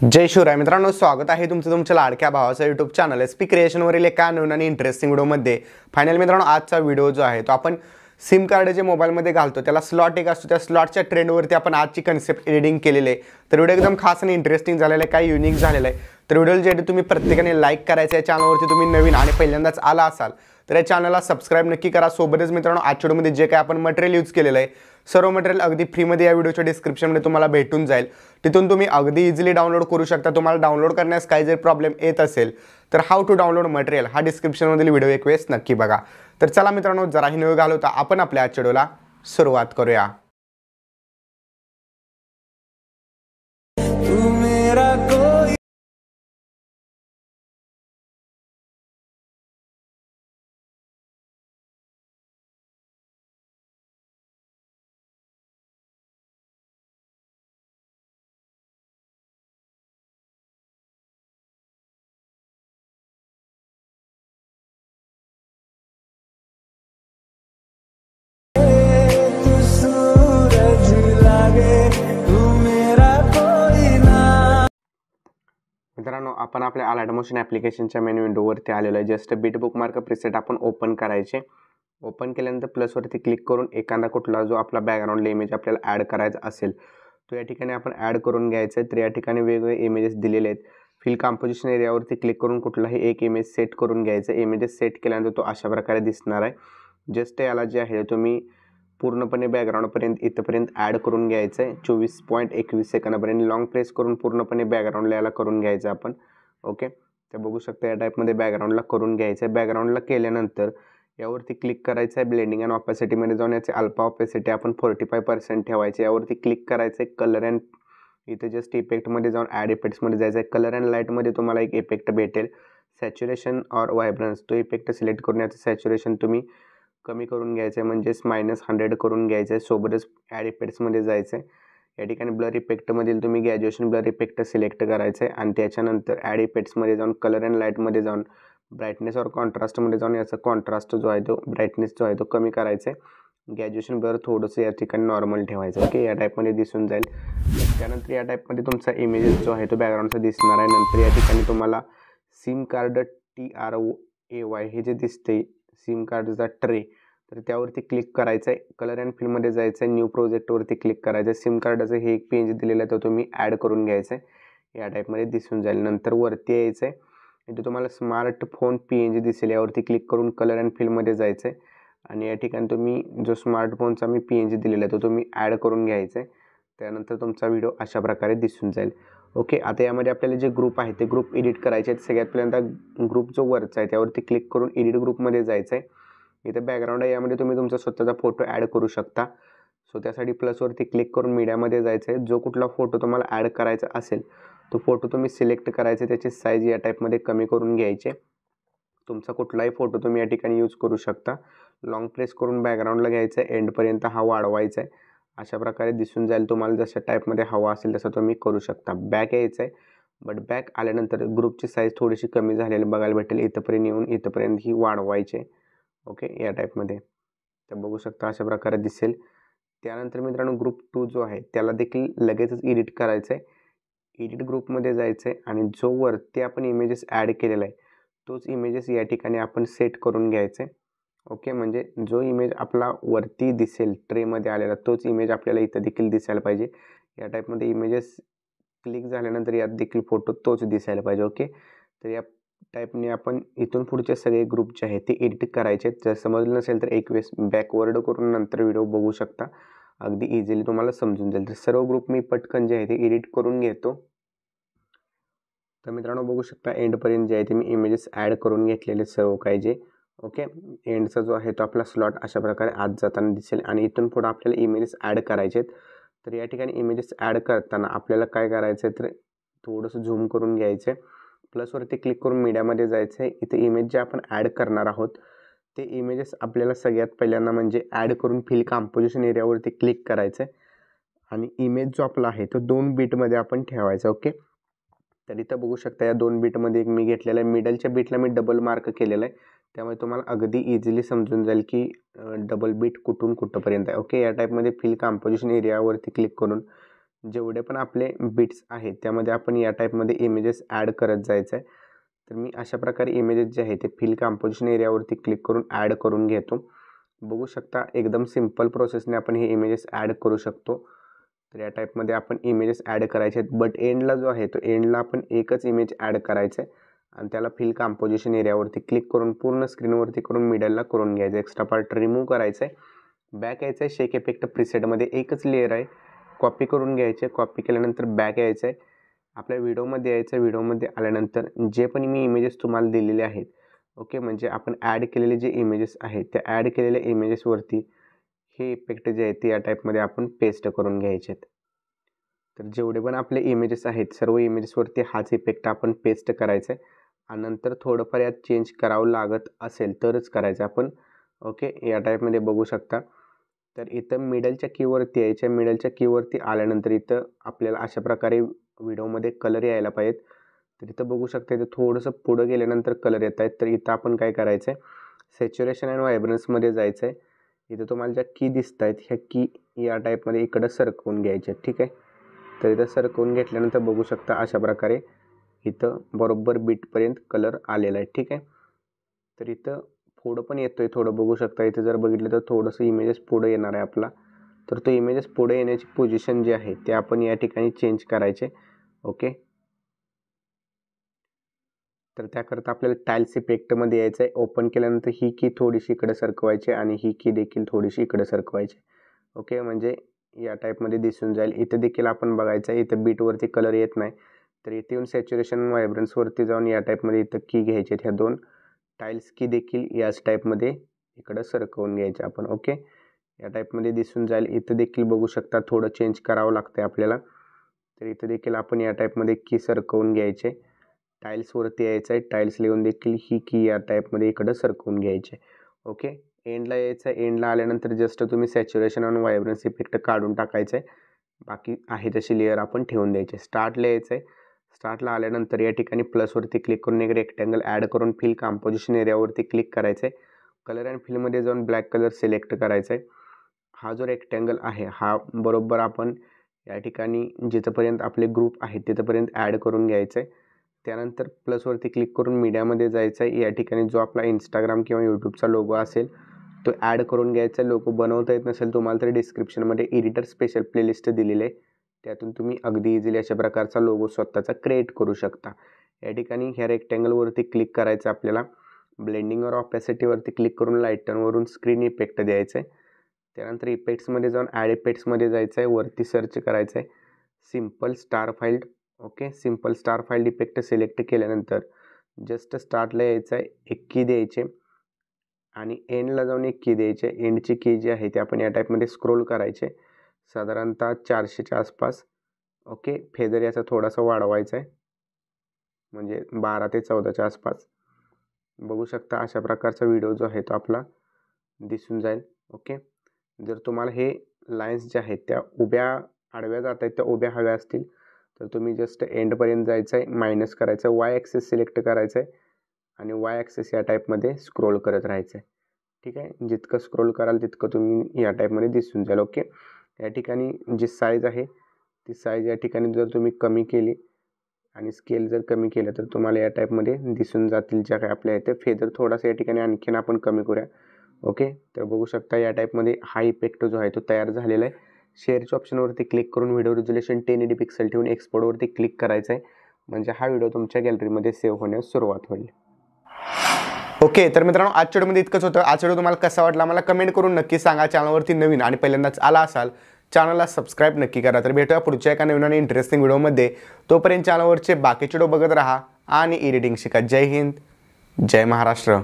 जय शिवराय मित्रांनो, स्वागत आहे तुमचं तुमच्या लाडक्या भावाचा यूट्यूब चॅनल एसपी क्रिएशनवरील एका नवीन आणि इंटरेस्टिंग व्हिडिओमध्ये. फायनल मित्रांनो, आजचा व्हिडिओ जो आहे तो आपण सिम कार्ड जे मोबाईलमध्ये घालतो त्याला स्लॉट एक असतो, त्या स्लॉटच्या ट्रेंडवरती आपण आजची कन्सेप्ट एडिटिंग केलेली आहे. तर व्हिडिओ एकदम खास आणि इंटरेस्टिंग झालेला आहे, काही युनिक झालेला आहे. तर व्हिडिओला जे तुम्ही प्रत्येकाने लाईक करायचं आहे. चॅनलवरती तुम्ही नवीन आणि पहिल्यांदाच आला असाल तर या चॅनलला सबस्क्राईब नक्की करा. सोबतच मित्रांनो, आजच्या व्हिडिओमध्ये जे काय आपण मटेरियल यूज केलेलं आहे सर्व मटेरियल अगदी फ्रीमध्ये या व्हिडिओच्या डिस्क्रिप्शनमध्ये तुम्हाला भेटून जाईल. तिथून तुम्ही अगदी इझिली डाउनलोड करू शकता. तुम्हाला डाउनलोड करण्यास काही जर प्रॉब्लेम येत असेल तर हाऊ टू डाउनलोड मटेरियल हा डिस्क्रिप्शनमधील व्हिडिओ एक वेळेस नक्की बघा. तर चला मित्रांनो, जराही न घालवता आपण आपल्या आजच्या व्हिडिओला सुरुवात करूया. मित्रांनो, आपण आपल्या अलाइट मोशन ॲप्लिकेशनच्या मेन विंडोवरती आलेलो आहे. जस्ट बीट बुकमार्क प्रीसेट आपण ओपन करायचे. ओपन केल्यानंतर प्लसवरती क्लिक करून एखादा कुठला जो आपला बॅकग्राऊंडला इमेज आपल्याला ॲड करायचा असेल तो या ठिकाणी आपण ॲड करून घ्यायचा आहे. तर या ठिकाणी वेगवेगळे इमेजेस दिलेले आहेत. फिल कंपोजिशन एरियावरती क्लिक करून कुठलाही एक इमेज सेट करून घ्यायचा. इमेजेस सेट केल्यानंतर तो अशा प्रकारे दिसणार आहे. जस्ट याला जे आहे तुम्ही पूर्णपणे बॅकग्राऊंडपर्यंत इथपर्यंत ॲड करून घ्यायचं आहे. 24.21 सेकंदापर्यंत लॉंग प्रेस करून पूर्णपणे बॅकग्राऊंडला याला करून घ्यायचं आपण. ओके, तर बघू शकता या टाईपमध्ये बॅकग्राऊंडला करून घ्यायचं आहे. बॅकग्राऊंडला केल्यानंतर यावरती क्लिक करायचं आहे. ब्लेंडिंग अँड ऑपॅसिटीमध्ये जाऊन याचे अल्फा ऑपॅसिटी आपण 45% ठेवायचे. यावरती क्लिक करायचं आहे. कलर अँड इथे जस्ट इफेक्टमध्ये जाऊन ॲड इफेक्ट्समध्ये जायचं आहे. कलर अँड लाईटमध्ये तुम्हाला एक इफेक्ट भेटेल, सॅच्युरेशन ऑर व्हायब्रन्स. तो इफेक्ट सिलेक्ट करून याचं सॅच्युरेशन तुम्ही कमी करून घ्यायचं आहे, म्हणजेच -100 करून घ्यायचं आहे. सोबतच ॲड इफेक्ट्समध्ये जायचं आहे. या ठिकाणी ब्लर इफेक्टमधील तुम्ही ग्रॅज्युएशन ब्लर इफेक्ट सिलेक्ट करायचं आहे आणि त्याच्यानंतर ॲड इफेक्ट्समध्ये जाऊन कलर अँड लाईटमध्ये जाऊन ब्राईटनेस और कॉन्ट्रास्टमध्ये जाऊन याचा कॉन्ट्रास्ट जो आहे तो ब्राईटनेस जो आहे तो कमी करायचा आहे. ग्रॅज्युएशन ब्लर थोडंसं या ठिकाणी नॉर्मल ठेवायचं. ओके, या टाईपमध्ये दिसून जाईल. त्यानंतर या टाईपमध्ये तुमचा इमेजेस जो आहे तो बॅकग्राऊंडचा दिसणार आहे. नंतर या ठिकाणी तुम्हाला सिम कार्ड TRAY हे जे दिसते सिम कार्डचा ट्रे, तर त्यावरती क्लिक करायचं आहे. कलर अँड फिलमध्ये जायचं आहे. न्यू प्रोजेक्टवरती क्लिक करायचं आहे. सिम कार्डाचं हे एक पेज दिलेलं आहे तर तुम्ही ॲड करून घ्यायचं आहे. या टाईपमध्ये दिसून जाईल. नंतर वरती यायचं आहे. इथे तुम्हाला स्मार्टफोन PNG दिसेल. यावरती क्लिक करून कलर अँड फिलमध्ये जायचं आहे आणि या ठिकाणी तुम्ही जो स्मार्टफोनचा मी PNG दिलेला आहे तो तुम्ही ॲड करून घ्यायचा आहे. त्यानंतर तुमचा व्हिडिओ अशा प्रकारे दिसून जाईल. ओके, आता यामध्ये आपल्याला जे ग्रुप आहे ते ग्रुप एडिट करायचे आहेत. सगळ्यात पहिल्यांदा ग्रुप जो वरचा आहे त्यावरती क्लिक करून एडिट ग्रुपमध्ये जायचं आहे. इथे बॅकग्राऊंड आहे, यामध्ये तुम्ही तुमचा स्वतःचा फोटो ॲड करू शकता. सो त्यासाठी प्लसवरती क्लिक करून मीडियामध्ये जायचं आहे. जो कुठला फोटो तुम्हाला ॲड करायचा असेल तो फोटो तुम्ही सिलेक्ट करायचा. त्याची साईज या टाईपमध्ये कमी करून घ्यायची. तुमचा कुठलाही फोटो तुम्ही या ठिकाणी यूज करू शकता. लॉंग प्रेस करून बॅकग्राऊंडला घ्यायचं आहे. एंडपर्यंत हा वाढवायचा आहे. अशा प्रकारे दिसून जाईल. तुम्हाला जशा टाईपमध्ये हवा असेल तसं तुम्ही करू शकता. बॅक यायचं आहे. बट बॅक आल्यानंतर ग्रुपची साईज थोडीशी कमी झालेली बघायला भेटेल. इथंपर्यंत येऊन इथंपर्यंत ही वाढवायची. ओके, या टाईपमध्ये तर बघू शकता अशा प्रकारे दिसेल. त्यानंतर मित्रांनो, ग्रुप 2 जो आहे त्याला देखील लगेचच एडिट करायचं आहे. एडिट ग्रुपमध्ये जायचं आहे आणि जो वरती आपण इमेजेस ॲड केलेला आहे तोच इमेजेस या ठिकाणी आपण सेट करून घ्यायचे. ओके, म्हणजे जो इमेज आपला वरती दिसेल ट्रेमध्ये आलेला तोच इमेज आपल्याला इथं देखील दिसायला पाहिजे. या टाईपमध्ये इमेजेस क्लिक झाल्यानंतर यात देखील फोटो तोच दिसायला पाहिजे. ओके, तर या टाईपने आपण इथून पुढचे सगळे ग्रुप जे आहेत ते एडिट करायचे. जर समजलं नसेल तर एक वेळेस बॅकवर्ड करून नंतर व्हिडिओ बघू शकता. अगदी इझिली तुम्हाला समजून जाईल. तर सर्व ग्रुप मी पटकन जे आहे ते एडिट करून घेतो. तर मित्रांनो, बघू शकता एंडपर्यंत जे आहे ते मी इमेजेस ॲड करून घेतलेले सर्व काही जे. ओके, एंडचा जो आहे तो आपला स्लॉट अशा प्रकारे आत जाताना दिसेल आणि इथून पुढे आपल्याला इमेजेस ॲड करायचे आहेत. तर या ठिकाणी इमेजेस ॲड करताना आपल्याला काय करायचं आहे तर थोडंसं झूम करून घ्यायचं आहे. प्लसवरती क्लिक करून मीडियामध्ये जायचं आहे. इथे इमेज जे आपण ॲड करणार आहोत ते इमेजेस आपल्याला सगळ्यात पहिल्यांदा म्हणजे ॲड करून फिल कंपोजिशन एरियावरती क्लिक करायचं आहे आणि इमेज जो आपला आहे तो 2 बीटमध्ये आपण ठेवायचा. ओके, तर इथं बघू शकता या 2 बीटमध्ये एक मी घेतलेला आहे. मिडलच्या बीटला मी डबल मार्क केलेला आहे, त्यामुळे तुम्हाला अगदी इझिली समजून जाईल की डबल बीट कुठून कुठंपर्यंत आहे. ओके, या टाईपमध्ये फिल कंपोजिशन एरियावरती क्लिक करून जेवढे पण आपले बिट्स आहेत त्यामध्ये आपण या टाईपमध्ये इमेजेस ॲड करत जायचं आहे. तर मी अशा प्रकारे इमेजेस जे आहे ते फिल कंपोजिशन एरियावरती क्लिक करून ॲड करून घेतो. बघू शकता एकदम सिंपल प्रोसेसने आपण हे इमेजेस ॲड करू शकतो. तर या टाईपमध्ये आपण इमेजेस ॲड करायचे आहेत, बट एंडला जो आहे तो एंडला आपण एकच इमेज ॲड करायचं आहे आणि त्याला फिल कंपोजिशन एरियावरती क्लिक करून पूर्ण स्क्रीनवरती करून मिडलला करून घ्यायचं. एक्स्ट्रा पार्ट रिमूव्ह करायचं आहे. बॅक यायचं आहे. शेक इफेक्ट प्रिसेटमध्ये एकच लेअर आहे, कॉपी करून घ्यायचे. कॉपी केल्यानंतर बॅक यायचं आहे. आपल्या व्हिडिओमध्ये यायचं. व्हिडिओमध्ये आल्यानंतर जे पण मी इमेजेस तुम्हाला दिलेले आहेत, ओके, म्हणजे आपण ॲड केलेले जे इमेजेस आहेत त्या ॲड केलेल्या इमेजेसवरती हे इफेक्ट जे आहेत ते या टाईपमध्ये आपण पेस्ट करून घ्यायचे आहेत. तर जेवढे पण आपले इमेजेस आहेत सर्व इमेजेसवरती हाच इफेक्ट आपण पेस्ट करायचा आहे आणि नंतर थोडंफार यात चेंज करावं लागत असेल तरच करायचं आपण. ओके, या टाईपमध्ये बघू शकता. तर इथं मिडलच्या कीवरती यायच्या. मिडलच्या कीवरती आल्यानंतर इथं आपल्याला अशा प्रकारे व्हिडिओमध्ये कलर यायला पाहिजेत. तर इथं बघू शकता इथं थोडंसं पुढं गेल्यानंतर कलर येत आहेत. तर इथं आपण काय करायचं आहे, सॅच्युरेशन अँड व्हायब्रन्समध्ये जायचं आहे. इथं तुम्हाला ज्या की दिसत आहेत ह्या की या टाईपमध्ये इकडं सरकवून घ्यायच्या. ठीक आहे, तर इथं सरकवून घेतल्यानंतर बघू शकता अशा प्रकारे इथं बरोबर बीटपर्यंत कलर आलेला आहे. ठीक आहे, तर इथं पुढं पण येतोय थोडं बघू शकता. इथं जर बघितलं तर थोडंसं इमेजेस पुढं येणार आहे आपला. तर तो इमेजेस पुढे येण्याची पोझिशन जी आहे ते आपण या ठिकाणी चेंज करायचे. ओके, तर त्याकरता आपल्याला टाईल्स इफेक्टमध्ये यायचं आहे. ओपन केल्यानंतर ही की थोडीशी इकडे सरकवायची आणि ही की देखील थोडीशी इकडे सरकवायची. ओके, म्हणजे या टाईपमध्ये दिसून जाईल. इथं देखील आपण बघायचं आहे इथं बीटवरती कलर येत नाही. तर इथे येऊन सॅच्युरेशन व्हायब्रन्सवरती जाऊन या टाईपमध्ये इथं की घ्यायचे. ह्या दोन टाईल्स की देखील याच टाईपमध्ये इकडं सरकवून घ्यायचे आपण. ओके, या टाईपमध्ये दिसून जाईल. इथं देखील बघू शकता थोडं चेंज करावं लागतं आहे आपल्याला. तर इथं देखील आपण या टाईपमध्ये की सरकवून घ्यायचे. टाईल्सवरती यायचं आहे. टाईल्स लिहून देखील ही की या टाईपमध्ये इकडं सरकवून घ्यायचे. ओके, एंडला यायचं आहे. एंडला आल्यानंतर जस्ट तुम्ही सॅच्युरेशन आणि व्हायब्रन्स इफेक्ट काढून टाकायचं आहे. बाकी आहे तशी लेअर आपण ठेवून द्यायचे. स्टार्टला यायचं आहे. स्टार्टला आल्यानंतर या ठिकाणी प्लसवरती क्लिक करून एक रेक्टँगल ॲड करून फिल कंपोजिशन एरियावरती क्लिक करायचं आहे. कलर अँड फिलमध्ये जाऊन ब्लॅक कलर सिलेक्ट करायचा आहे. हा जो रेक्टँगल आहे हा बरोबर आपण या ठिकाणी जिथंपर्यंत आपले ग्रुप आहेत तिथंपर्यंत ॲड करून घ्यायचं आहे. त्यानंतर प्लसवरती क्लिक करून मीडियामध्ये जायचं आहे. या ठिकाणी जो आपला इंस्टाग्राम किंवा यूट्यूबचा लोगो असेल तो ॲड करून घ्यायचा. लोगो बनवता येत नसेल तुम्हाला तर डिस्क्रिप्शनमध्ये एडिटर स्पेशल प्लेलिस्ट दिलेली आहे, त्यातून तुम्ही अगदी इझिली अशा प्रकारचा लोगो स्वतःचा क्रिएट करू शकता. या ठिकाणी ह्या रेक्टँगलवरती क्लिक करायचं आपल्याला. ब्लेंडिंग और ऑपॅसिटीवरती क्लिक करून लाईटनवरून स्क्रीन इफेक्ट द्यायचं आहे. त्यानंतर इफेक्ट्समध्ये जाऊन ॲड इफेक्ट्समध्ये जायचं आहे. वरती सर्च करायचं आहे simple star file. Okay, simple star file effect select केल्यानंतर जस्ट स्टार्टला यायचं आहे. एक की द्यायचे आणि एंडला जाऊन एक की द्यायचे. एंडची की जी आहे ती आपण या टाईपमध्ये स्क्रोल करायचे साधारणतः 400च्या आसपास. ओके, फेदर याचा थोडासा वाढवायचा आहे म्हणजे 12 ते 14च्या आसपास. बघू शकता अशा प्रकारचा व्हिडिओ जो आहे तो आपला दिसून जाईल. ओके, जर तुम्हाला हे लाईन्स ज्या आहेत त्या उभ्या आडव्या जात आहेत त्या उभ्या हव्या असतील तर तुम्ही जस्ट एंडपर्यंत जायचं आहे. मायनस करायचं आहे. वाय ॲक्सेस सिलेक्ट करायचं आहे आणि वाय ॲक्सेस या टाईपमध्ये स्क्रोल करत राहायचं आहे. ठीक आहे, जितकं स्क्रोल कराल तितकं तुम्ही या टाईपमध्ये दिसून जाईल. ओके, या ठिकाणी जी साईज आहे ती साईज या ठिकाणी जर तुम्ही कमी केली आणि स्केल जर कमी केलं तर तुम्हाला या टाईपमध्ये दिसून जातील ज्या काही आपल्या इथे. फेदर थोडासा या ठिकाणी आणखीन आपण कमी करूया. ओके, तर बघू शकता या टाईपमध्ये हा इफेक्ट जो आहे तो तयार झालेला आहे. शेअरच्या ऑप्शनवरती क्लिक करून व्हिडिओ रिझोल्यूशन 1080 पिक्सल ठेवून एक्सपोर्टवरती क्लिक करायचं आहे म्हणजे हा व्हिडिओ तुमच्या गॅलरीमध्ये सेव्ह होण्यास सुरुवात होईल. ओके, तर मित्रांनो आजच्या व्हिडिओमध्ये इतकंच होतं. आजचा व्हिडिओ तुम्हाला कसा वाटला मला कमेंट करून नक्की सांगा. चॅनलवरती नवीन आणि पहिल्यांदाच आला असाल चॅनलला सबस्क्राईब नक्की करा. तर भेटूया पुढच्या एका नवीन आणि इंटरेस्टिंग व्हिडिओमध्ये. तोपर्यंत चॅनलवरचे बाकीचे व्हिडिओ बघत राहा आणि एडिटिंग शिका. जय हिंद, जय महाराष्ट्र.